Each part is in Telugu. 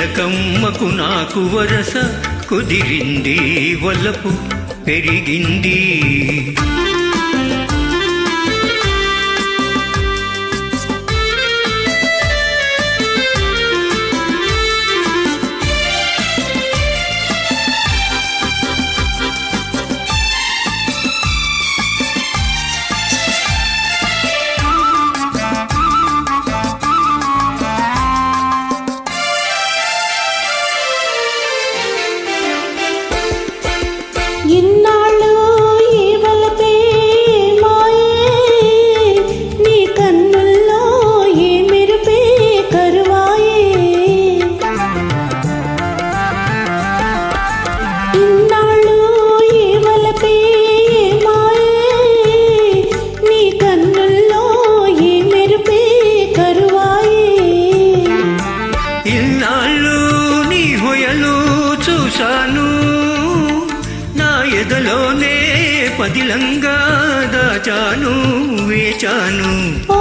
చిలకమ్మకు నాకు వరస కుదిరింది, వలపు పెరిగింది. ఇన్నాళ్ళు ఈ వలపే మాయే, నీ కన్నుల్లో ఈ మెరుపే కరువాయే. ఇన్నాళ్ళు ఈ వలపే మాయే, నీ కన్నుల్లో ఈ మెరుపే కరువాయే. ఇన్నాళ్ళు నీ హొయలు చూశాను, ఎదలోనే పదిలంగా దాచాను, వేచాను. ఓ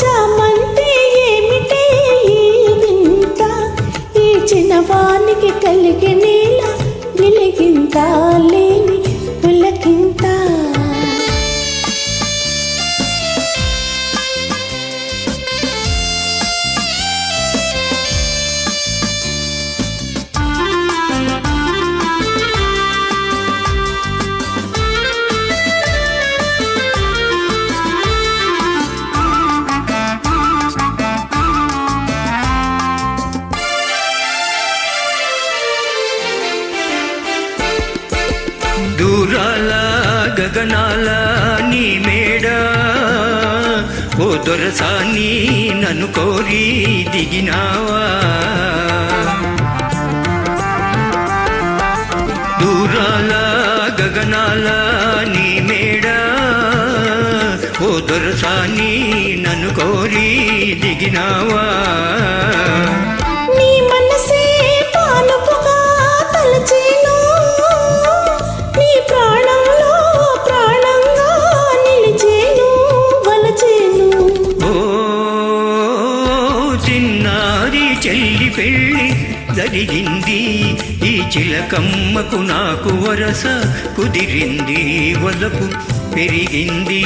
చామంతి ఏమిటే ఈ వింత, ఈ చిన్నవానికి కలిగే నేల వెలిగింత లేని పులకింత. దూరాల గగనాల నీ మేడ, ఓ దొరసాని నన్ను కోరి దిగినావా. దూరాల గగనాల నీ మేడ, ఓ దొరసాని నన్ను కోరి దిగినావా. నీ మనసే పానుపుగా తలచేను, నీ ప్రాణంలో ప్రాణంగా నిలిచేను, వలచేను. ఓ చిన్నారి చెల్లి పెళ్ళి జరిగింది, ఈ చిలకమ్మకు నాకు వరస కుదిరింది, వలపు పెరిగింది.